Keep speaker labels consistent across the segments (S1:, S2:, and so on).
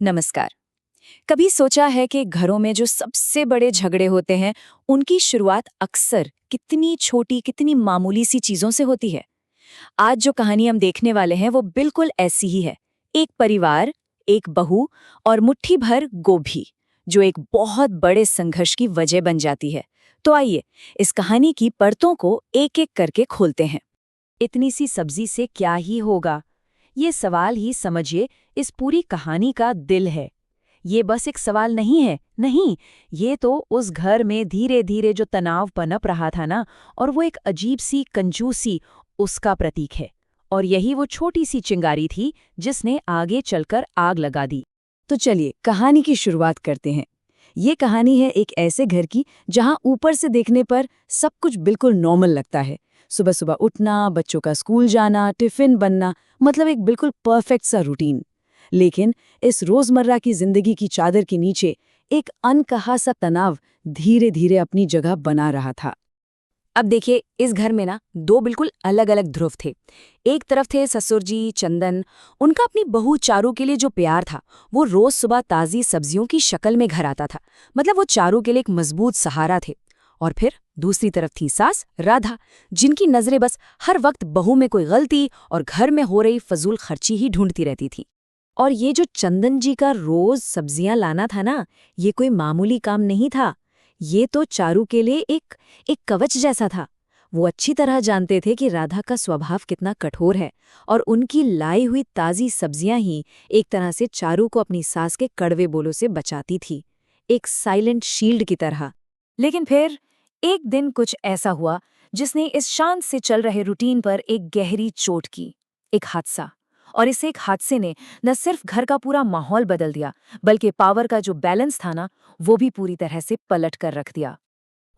S1: नमस्कार। कभी सोचा है कि घरों में जो सबसे बड़े झगड़े होते हैं, उनकी शुरुआत अक्सर कितनी छोटी, कितनी मामूली सी चीजों से होती है। आज जो कहानी हम देखने वाले हैं, वो बिल्कुल ऐसी ही है। एक परिवार, एक बहू और मुट्ठी भर गोभी, जो एक बहुत बड़े संघर्ष की वजह बन जाती है। तो आइए, इस कहानी की परतों को एक-एक करके खोलते हैं। इतनी सी सब्जी से क्या ही होगा? ये सवाल ही समझिए इस पूरी कहानी का दिल है। ये बस एक सवाल नहीं है, नहीं, ये तो उस घर में धीरे धीरे जो तनाव पनप रहा था ना, और वो एक अजीब सी कंजूसी, उसका प्रतीक है। और यही वो छोटी सी चिंगारी थी जिसने आगे चलकर आग लगा दी। तो चलिए कहानी की शुरुआत करते हैं। ये कहानी है एक ऐसे घर की जहां ऊपर से देखने पर सब कुछ बिल्कुल नॉर्मल लगता है। सुबह सुबह उठना, बच्चों का स्कूल जाना, टिफिन बनना, मतलब एक बिल्कुल परफेक्ट सा रूटीन। लेकिन इस रोजमर्रा की जिंदगी की चादर के नीचे एक अनकहा सा तनाव धीरे धीरे अपनी जगह बना रहा था। अब देखिए, इस घर में ना दो बिल्कुल अलग अलग ध्रुव थे। एक तरफ थे ससुर जी चंदन। उनका अपनी बहू चारू के लिए जो प्यार था, वो रोज सुबह ताजी सब्जियों की शक्ल में घर आता था। मतलब वो चारू के लिए एक मजबूत सहारा थे। और फिर दूसरी तरफ थी सास राधा, जिनकी नजरें बस हर वक्त बहू में कोई गलती और घर में हो रही फजूल खर्ची ही ढूंढती रहती थी। और ये जो चंदन जी का रोज सब्जियां लाना था ना, ये कोई मामूली काम नहीं था। ये तो चारू के लिए एक एक कवच जैसा था। वो अच्छी तरह जानते थे कि राधा का स्वभाव कितना कठोर है, और उनकी लाई हुई ताजी सब्जियां ही एक तरह से चारू को अपनी सास के कड़वे बोलों से बचाती थी, एक साइलेंट शील्ड की तरह। लेकिन फिर एक दिन कुछ ऐसा हुआ जिसने इस शांत से चल रहे रूटीन पर एक गहरी चोट की। एक हादसा। और इस एक हादसे ने न सिर्फ घर का पूरा माहौल बदल दिया, बल्कि पावर का जो बैलेंस था ना, वो भी पूरी तरह से पलट कर रख दिया।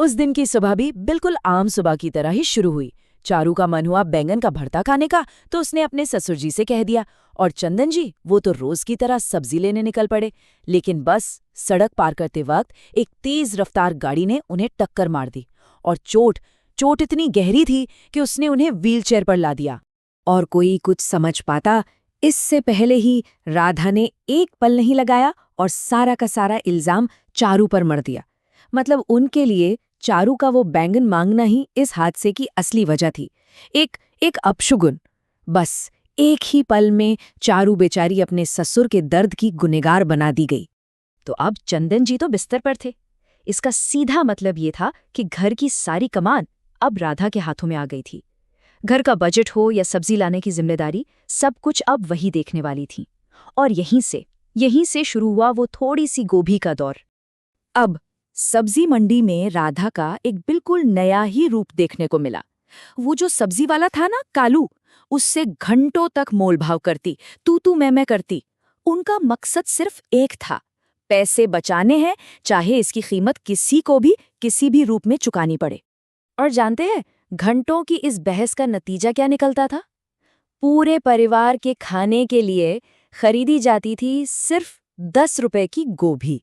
S1: उस दिन की सुबह भी बिल्कुल आम सुबह की तरह ही शुरू हुई। चारू का मन हुआ बैंगन का भरता खाने का, तो उसने अपने ससुर जी से कह दिया। और चंदन जी, वो तो रोज की तरह सब्जी लेने निकल पड़े। लेकिन बस सड़क पार करते वक्त एक तेज रफ्तार गाड़ी ने उन्हें टक्कर मार दी। और चोट चोट इतनी गहरी थी कि उसने उन्हें व्हीलचेयर पर ला दिया। और कोई कुछ समझ पाता इससे पहले ही राधा ने एक पल नहीं लगाया और सारा का सारा इल्जाम चारू पर मर दिया। मतलब उनके लिए चारू का वो बैंगन मांगना ही इस हादसे की असली वजह थी। एक एक अपशुगुन। बस एक ही पल में चारू बेचारी अपने ससुर के दर्द की गुनहगार बना दी गई। तो अब चंदन जी तो बिस्तर पर थे। इसका सीधा मतलब ये था कि घर की सारी कमान अब राधा के हाथों में आ गई थी। घर का बजट हो या सब्जी लाने की जिम्मेदारी, सब कुछ अब वही देखने वाली थी। और यहीं से शुरू हुआ वो थोड़ी सी गोभी का दौर। अब सब्जी मंडी में राधा का एक बिल्कुल नया ही रूप देखने को मिला। वो जो सब्जी वाला था ना, कालू, उससे घंटों तक मोलभाव करती, तू मैं करती। उनका मकसद सिर्फ एक था, पैसे बचाने हैं, चाहे इसकी कीमत किसी को भी किसी भी रूप में चुकानी पड़े। और जानते हैं, घंटों की इस बहस का नतीजा क्या निकलता था? पूरे परिवार के खाने के लिए खरीदी जाती थी सिर्फ 10 रुपए की गोभी।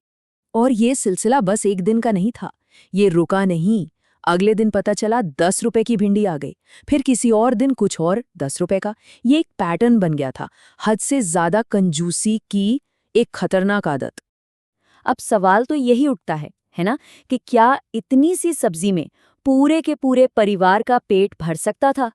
S1: और ये सिलसिला बस एक दिन का नहीं था। ये रुका नहीं। अगले दिन पता चला 10 रुपए की भिंडी आ गई। फिर किसी और दिन कुछ और 10 रुपए का। ये एक पैटर्न बन गया था, हद से ज्यादा कंजूसी की एक खतरनाक आदत। अब सवाल तो यही उठता है ना, कि क्या इतनी सी सब्जी में पूरे के पूरे परिवार का पेट भर सकता था?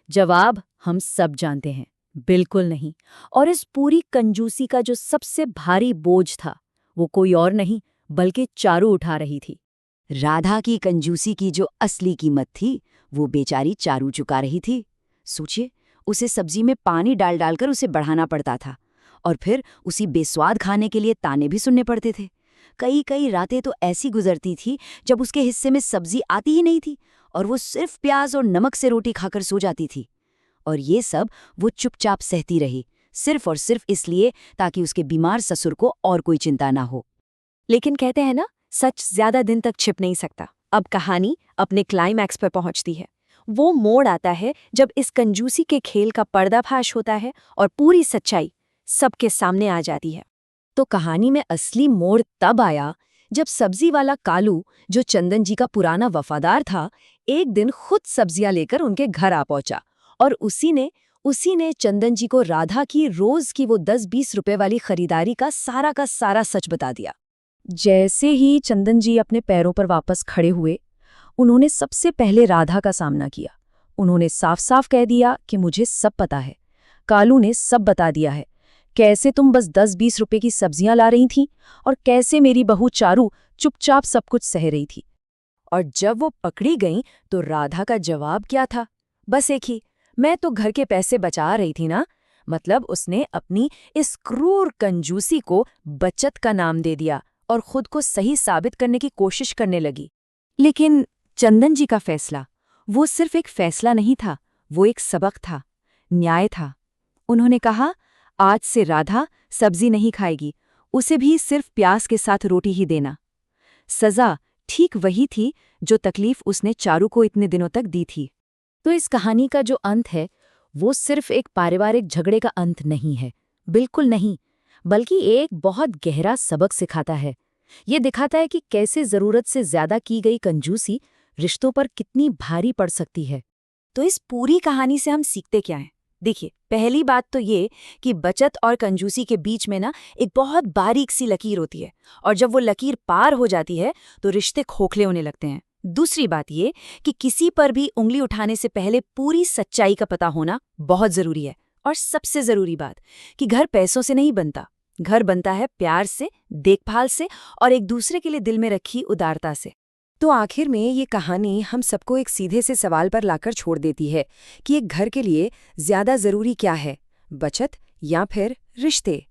S1: जवाब हम सब जानते हैं, बिल्कुल नहीं। और इस पूरी कंजूसी का जो सबसे भारी बोझ था, वो कोई और नहीं बल्कि चारू उठा रही थी। राधा की कंजूसी की जो असली कीमत थी, वो बेचारी चारू चुका रही थी। सोचिए, उसे सब्जी में पानी डाल डालकर उसे बढ़ाना पड़ता था, और फिर उसी बेस्वाद खाने के लिए ताने भी सुनने पड़ते थे। कई कई रातें तो ऐसी गुजरती थी जब उसके हिस्से में सब्जी आती ही नहीं थी, और वो सिर्फ प्याज और नमक से रोटी खाकर सो जाती थी। और ये सब वो चुपचाप सहती रही, सिर्फ और सिर्फ इसलिए ताकि उसके बीमार ससुर को और कोई चिंता ना हो। लेकिन कहते हैं ना, सच ज्यादा दिन तक छिप नहीं सकता। अब कहानी अपने क्लाइमैक्स पर पहुंचती है। वो मोड़ आता है जब इस कंजूसी के खेल का पर्दाफाश होता है और पूरी सच्चाई सबके सामने आ जाती है। तो कहानी में असली मोड़ तब आया जब सब्जी वाला कालू, जो चंदन जी का पुराना वफादार था, एक दिन खुद सब्जियां लेकर उनके घर आ पहुंचा। और उसी ने उसी ने चंदन जी को राधा की रोज की वो 10-20 रुपए वाली खरीदारी का सारा सच बता दिया। जैसे ही चंदन जी अपने पैरों पर वापस खड़े हुए, उन्होंने सबसे पहले राधा का सामना किया। उन्होंने साफ साफ कह दिया कि मुझे सब पता है, कालू ने सब बता दिया है, कैसे तुम बस 10-20 रुपए की सब्जियां ला रही थीं और कैसे मेरी बहू चारू चुपचाप सब कुछ सह रही थी। और जब वो पकड़ी गईं तो राधा का जवाब क्या था? बस एक ही, मैं तो घर के पैसे बचा रही थी ना। मतलब उसने अपनी इस क्रूर कंजूसी को बचत का नाम दे दिया और खुद को सही साबित करने की कोशिश करने लगी। लेकिन चंदन जी का फैसला, वो सिर्फ एक फैसला नहीं था, वो एक सबक था, न्याय था। उन्होंने कहा, आज से राधा सब्जी नहीं खाएगी, उसे भी सिर्फ प्याज के साथ रोटी ही देना। सजा ठीक वही थी जो तकलीफ उसने चारू को इतने दिनों तक दी थी। तो इस कहानी का जो अंत है, वो सिर्फ एक पारिवारिक झगड़े का अंत नहीं है, बिल्कुल नहीं, बल्कि एक बहुत गहरा सबक सिखाता है। ये दिखाता है कि कैसे ज़रूरत से ज़्यादा की गई कंजूसी रिश्तों पर कितनी भारी पड़ सकती है। तो इस पूरी कहानी से हम सीखते क्या हैं? देखिए, पहली बात तो ये कि बचत और कंजूसी के बीच में ना एक बहुत बारीक सी लकीर होती है, और जब वो लकीर पार हो जाती है तो रिश्ते खोखले होने लगते हैं। दूसरी बात ये कि किसी पर भी उंगली उठाने से पहले पूरी सच्चाई का पता होना बहुत जरूरी है। और सबसे जरूरी बात कि घर पैसों से नहीं बनता, घर बनता है प्यार से, देखभाल से और एक दूसरे के लिए दिल में रखी उदारता से। तो आखिर में ये कहानी हम सबको एक सीधे से सवाल पर लाकर छोड़ देती है कि एक घर के लिए ज्यादा जरूरी क्या है, बचत या फिर रिश्ते?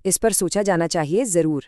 S1: इस पर सोचा जाना चाहिए जरूर।